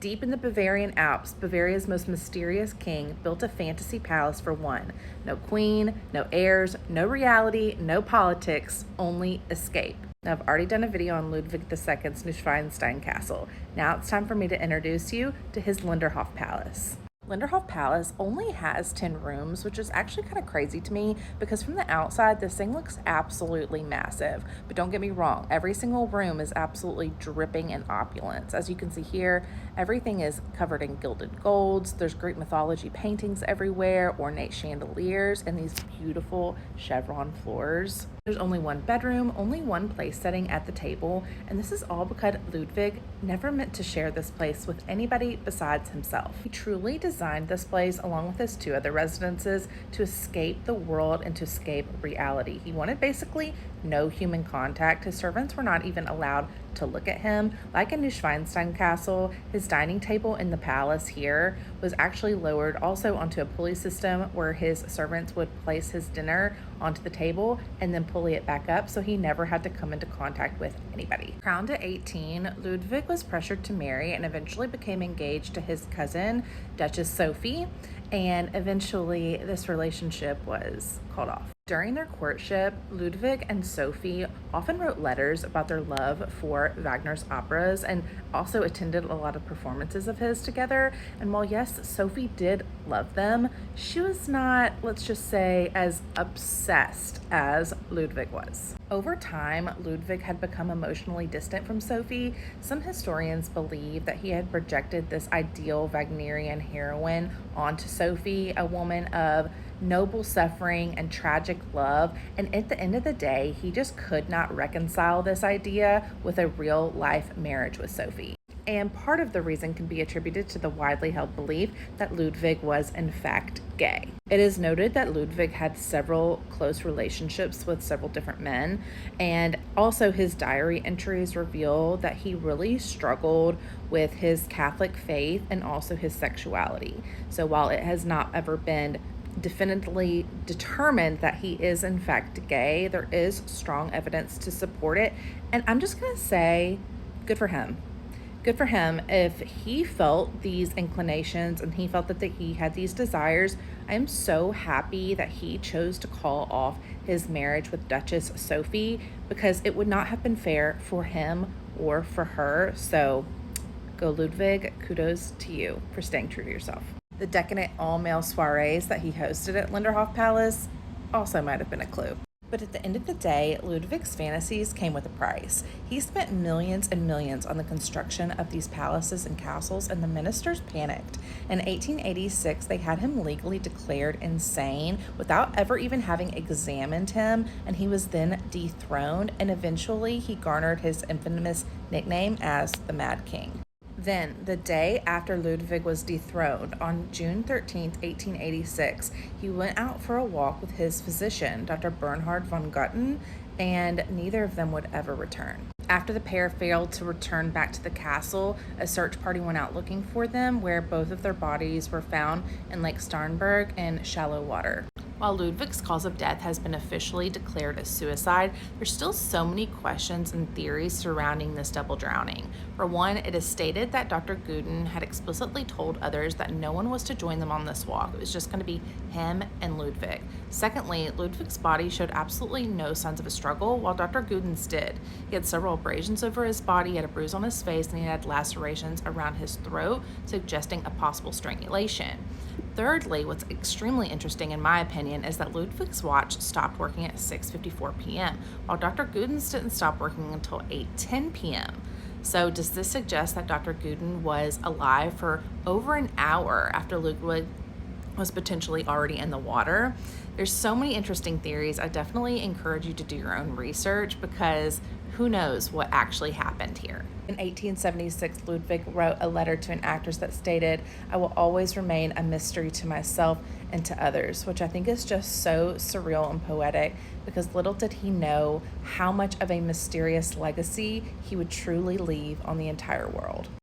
Deep in the Bavarian Alps, Bavaria's most mysterious king built a fantasy palace for one. No queen, no heirs, no reality, no politics, only escape. Now, I've already done a video on Ludwig II's Neuschwanstein Castle. Now it's time for me to introduce you to his Linderhof Palace. Linderhof Palace only has 10 rooms, which is actually kind of crazy to me because from the outside, this thing looks absolutely massive. But don't get me wrong, every single room is absolutely dripping in opulence. As you can see here, everything is covered in gilded golds. There's Greek mythology paintings everywhere, ornate chandeliers, and these beautiful chevron floors. There's only one bedroom, only one place setting at the table, and this is all because Ludwig never meant to share this place with anybody besides himself. He truly designed this place along with his two other residences to escape the world and to escape reality. He wanted basically no human contact. His servants were not even allowed to look at him. Like in Neuschwanstein Castle, his dining table in the palace here was actually lowered also onto a pulley system where his servants would place his dinner onto the table and then pulley it back up, so he never had to come into contact with anybody. Crowned at 18, Ludwig was pressured to marry and eventually became engaged to his cousin, Duchess Sophie, and eventually this relationship was called off. During their courtship, Ludwig and Sophie often wrote letters about their love for Wagner's operas and also attended a lot of performances of his together. And while yes, Sophie did love them, she was not, let's just say, as obsessed as Ludwig was. Over time, Ludwig had become emotionally distant from Sophie. Some historians believe that he had projected this ideal Wagnerian heroine onto Sophie, a woman of noble suffering and tragic love, and at the end of the day, he just could not reconcile this idea with a real life marriage with Sophie. And part of the reason can be attributed to the widely held belief that Ludwig was in fact gay. It is noted that Ludwig had several close relationships with several different men, and also his diary entries reveal that he really struggled with his Catholic faith and also his sexuality. So while it has not ever been definitively determined that he is in fact gay, there is strong evidence to support it, and I'm just gonna say good for him. Good for him. If he felt these inclinations and he felt that he had these desires, I am so happy that he chose to call off his marriage with Duchess Sophie, because it would not have been fair for him or for her. So go Ludwig, kudos to you for staying true to yourself. The decadent all-male soirees that he hosted at Linderhof Palace also might have been a clue. But at the end of the day, Ludwig's fantasies came with a price. He spent millions and millions on the construction of these palaces and castles, and the ministers panicked. In 1886, they had him legally declared insane without ever even having examined him, and he was then dethroned, and eventually he garnered his infamous nickname as the Mad King. Then, the day after Ludwig was dethroned, on June 13th, 1886, he went out for a walk with his physician, Dr. Bernhard von Gutten, and neither of them would ever return. After the pair failed to return back to the castle, a search party went out looking for them, where both of their bodies were found in Lake Starnberg in shallow water. While Ludwig's cause of death has been officially declared as suicide, there's still so many questions and theories surrounding this double drowning. For one, it is stated that Dr. Gutten had explicitly told others that no one was to join them on this walk. It was just going to be him and Ludwig. Secondly, Ludwig's body showed absolutely no signs of a struggle, while Dr. Gutten's did. He had several abrasions over his body, he had a bruise on his face, and he had lacerations around his throat, suggesting a possible strangulation. Thirdly, what's extremely interesting in my opinion is that Ludwig's watch stopped working at 6:54 p.m., while Dr. Gutten's didn't stop working until 8:10 p.m. So does this suggest that Dr. Gutten was alive for over an hour after Ludwig was potentially already in the water? There's so many interesting theories. I definitely encourage you to do your own research, because who knows what actually happened here. In 1876, Ludwig wrote a letter to an actress that stated, "I will always remain a mystery to myself and to others," which I think is just so surreal and poetic, because little did he know how much of a mysterious legacy he would truly leave on the entire world.